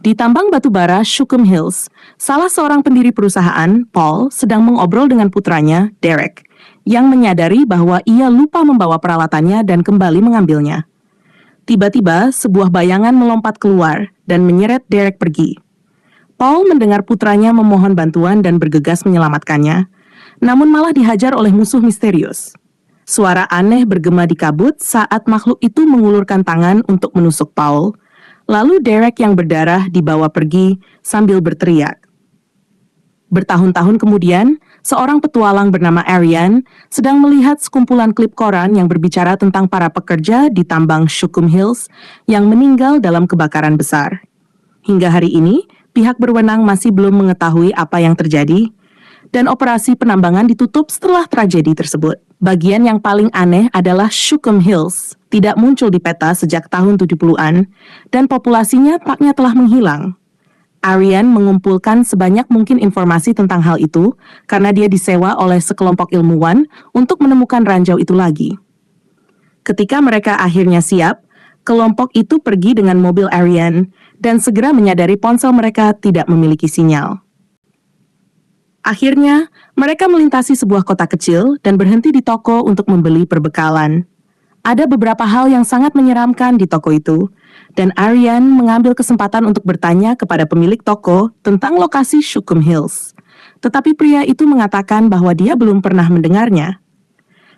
Di tambang batubara Shukam Hills, salah seorang pendiri perusahaan, Paul, sedang mengobrol dengan putranya, Derek, yang menyadari bahwa ia lupa membawa peralatannya dan kembali mengambilnya. Tiba-tiba, sebuah bayangan melompat keluar dan menyeret Derek pergi. Paul mendengar putranya memohon bantuan dan bergegas menyelamatkannya, namun malah dihajar oleh musuh misterius. Suara aneh bergema di kabut saat makhluk itu mengulurkan tangan untuk menusuk Paul. Lalu Derek yang berdarah dibawa pergi sambil berteriak. Bertahun-tahun kemudian, seorang petualang bernama Arian sedang melihat sekumpulan klip koran yang berbicara tentang para pekerja di tambang Shukam Hills yang meninggal dalam kebakaran besar. Hingga hari ini, pihak berwenang masih belum mengetahui apa yang terjadi, dan operasi penambangan ditutup setelah tragedi tersebut. Bagian yang paling aneh adalah Shukam Hills tidak muncul di peta sejak tahun 70-an, dan populasinya tampaknya telah menghilang. Arian mengumpulkan sebanyak mungkin informasi tentang hal itu karena dia disewa oleh sekelompok ilmuwan untuk menemukan ranjau itu lagi. Ketika mereka akhirnya siap, kelompok itu pergi dengan mobil Arian dan segera menyadari ponsel mereka tidak memiliki sinyal. Akhirnya, mereka melintasi sebuah kota kecil dan berhenti di toko untuk membeli perbekalan. Ada beberapa hal yang sangat menyeramkan di toko itu, dan Arian mengambil kesempatan untuk bertanya kepada pemilik toko tentang lokasi Shukam Hills. Tetapi pria itu mengatakan bahwa dia belum pernah mendengarnya.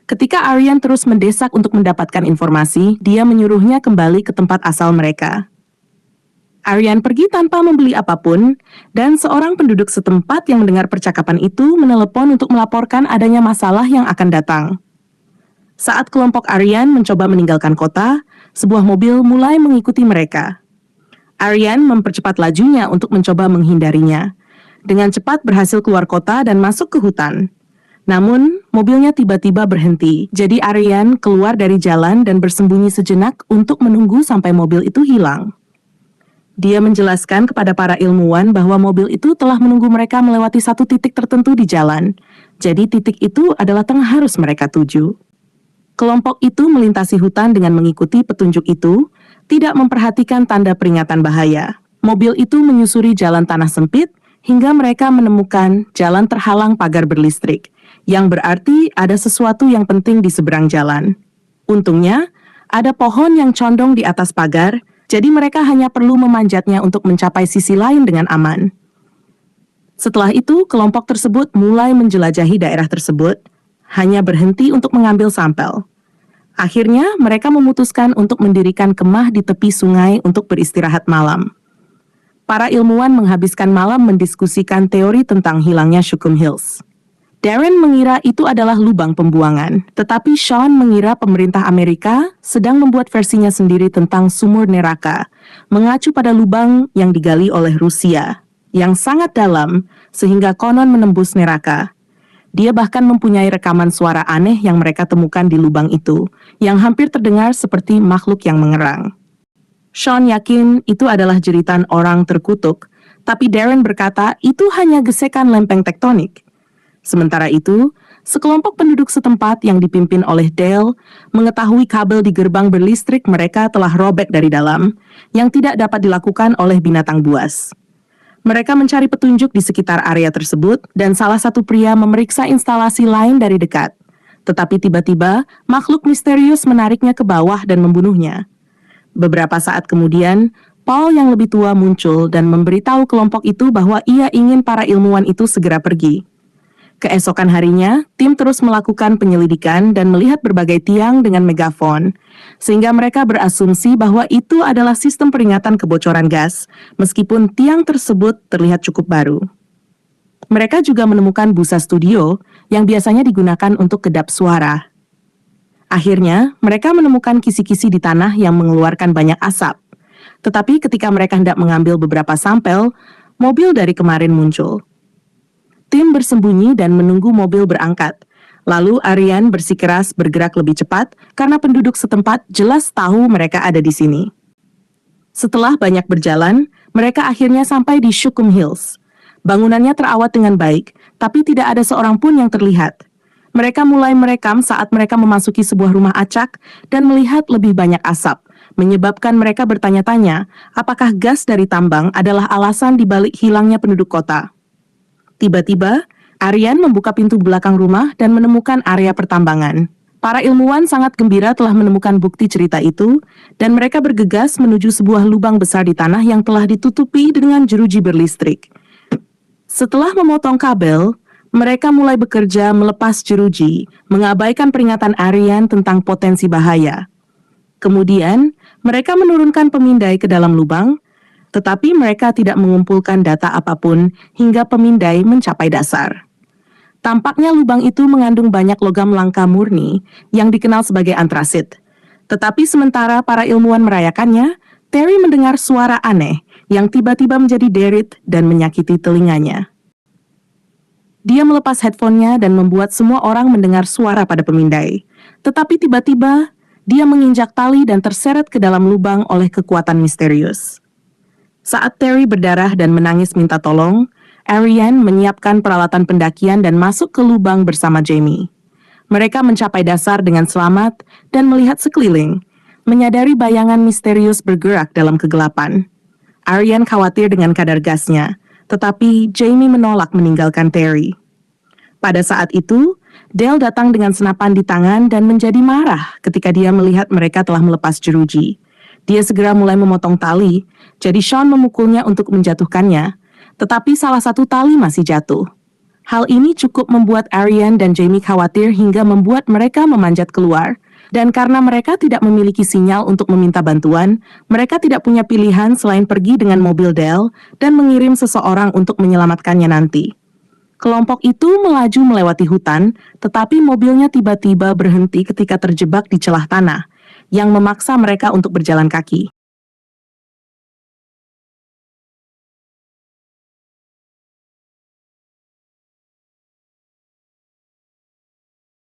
Ketika Arian terus mendesak untuk mendapatkan informasi, dia menyuruhnya kembali ke tempat asal mereka. Arian pergi tanpa membeli apapun, dan seorang penduduk setempat yang mendengar percakapan itu menelepon untuk melaporkan adanya masalah yang akan datang. Saat kelompok Arian mencoba meninggalkan kota, sebuah mobil mulai mengikuti mereka. Arian mempercepat lajunya untuk mencoba menghindarinya. Dengan cepat berhasil keluar kota dan masuk ke hutan. Namun, mobilnya tiba-tiba berhenti, jadi Arian keluar dari jalan dan bersembunyi sejenak untuk menunggu sampai mobil itu hilang. Dia menjelaskan kepada para ilmuwan bahwa mobil itu telah menunggu mereka melewati satu titik tertentu di jalan. Jadi titik itu adalah tengah harus mereka tuju. Kelompok itu melintasi hutan dengan mengikuti petunjuk itu, tidak memperhatikan tanda peringatan bahaya. Mobil itu menyusuri jalan tanah sempit hingga mereka menemukan jalan terhalang pagar berlistrik, yang berarti ada sesuatu yang penting di seberang jalan. Untungnya, ada pohon yang condong di atas pagar, jadi mereka hanya perlu memanjatnya untuk mencapai sisi lain dengan aman. Setelah itu, kelompok tersebut mulai menjelajahi daerah tersebut, hanya berhenti untuk mengambil sampel. Akhirnya, mereka memutuskan untuk mendirikan kemah di tepi sungai untuk beristirahat malam. Para ilmuwan menghabiskan malam mendiskusikan teori tentang hilangnya Shukam Hills. Darren mengira itu adalah lubang pembuangan, tetapi Sean mengira pemerintah Amerika sedang membuat versinya sendiri tentang sumur neraka, mengacu pada lubang yang digali oleh Rusia, yang sangat dalam sehingga konon menembus neraka. Dia bahkan mempunyai rekaman suara aneh yang mereka temukan di lubang itu, yang hampir terdengar seperti makhluk yang mengerang. Sean yakin itu adalah jeritan orang terkutuk, tapi Darren berkata itu hanya gesekan lempeng tektonik. Sementara itu, sekelompok penduduk setempat yang dipimpin oleh Dale mengetahui kabel di gerbang berlistrik mereka telah robek dari dalam, yang tidak dapat dilakukan oleh binatang buas. Mereka mencari petunjuk di sekitar area tersebut, dan salah satu pria memeriksa instalasi lain dari dekat. Tetapi tiba-tiba, makhluk misterius menariknya ke bawah dan membunuhnya. Beberapa saat kemudian, Paul yang lebih tua muncul dan memberitahu kelompok itu bahwa ia ingin para ilmuwan itu segera pergi. Keesokan harinya, tim terus melakukan penyelidikan dan melihat berbagai tiang dengan megafon, sehingga mereka berasumsi bahwa itu adalah sistem peringatan kebocoran gas, meskipun tiang tersebut terlihat cukup baru. Mereka juga menemukan busa studio yang biasanya digunakan untuk kedap suara. Akhirnya, mereka menemukan kisi-kisi di tanah yang mengeluarkan banyak asap. Tetapi ketika mereka hendak mengambil beberapa sampel, mobil dari kemarin muncul. Tim bersembunyi dan menunggu mobil berangkat. Lalu Arian bersikeras bergerak lebih cepat karena penduduk setempat jelas tahu mereka ada di sini. Setelah banyak berjalan, mereka akhirnya sampai di Shukam Hills. Bangunannya terawat dengan baik, tapi tidak ada seorang pun yang terlihat. Mereka mulai merekam saat mereka memasuki sebuah rumah acak dan melihat lebih banyak asap, menyebabkan mereka bertanya-tanya apakah gas dari tambang adalah alasan dibalik hilangnya penduduk kota. Tiba-tiba, Aryan membuka pintu belakang rumah dan menemukan area pertambangan. Para ilmuwan sangat gembira telah menemukan bukti cerita itu, dan mereka bergegas menuju sebuah lubang besar di tanah yang telah ditutupi dengan jeruji berlistrik. Setelah memotong kabel, mereka mulai bekerja melepas jeruji, mengabaikan peringatan Aryan tentang potensi bahaya. Kemudian, mereka menurunkan pemindai ke dalam lubang, tetapi mereka tidak mengumpulkan data apapun hingga pemindai mencapai dasar. Tampaknya lubang itu mengandung banyak logam langka murni yang dikenal sebagai antrasit. Tetapi sementara para ilmuwan merayakannya, Terry mendengar suara aneh yang tiba-tiba menjadi derit dan menyakiti telinganya. Dia melepas headphone-nya dan membuat semua orang mendengar suara pada pemindai. Tetapi tiba-tiba, dia menginjak tali dan terseret ke dalam lubang oleh kekuatan misterius. Saat Terry berdarah dan menangis minta tolong, Aryan menyiapkan peralatan pendakian dan masuk ke lubang bersama Jamie. Mereka mencapai dasar dengan selamat dan melihat sekeliling, menyadari bayangan misterius bergerak dalam kegelapan. Aryan khawatir dengan kadar gasnya, tetapi Jamie menolak meninggalkan Terry. Pada saat itu, Dale datang dengan senapan di tangan dan menjadi marah ketika dia melihat mereka telah melepas jeruji. Dia segera mulai memotong tali, jadi Sean memukulnya untuk menjatuhkannya, tetapi salah satu tali masih jatuh. Hal ini cukup membuat Aryan dan Jamie khawatir hingga membuat mereka memanjat keluar, dan karena mereka tidak memiliki sinyal untuk meminta bantuan, mereka tidak punya pilihan selain pergi dengan mobil Dale dan mengirim seseorang untuk menyelamatkannya nanti. Kelompok itu melaju melewati hutan, tetapi mobilnya tiba-tiba berhenti ketika terjebak di celah tanah, yang memaksa mereka untuk berjalan kaki.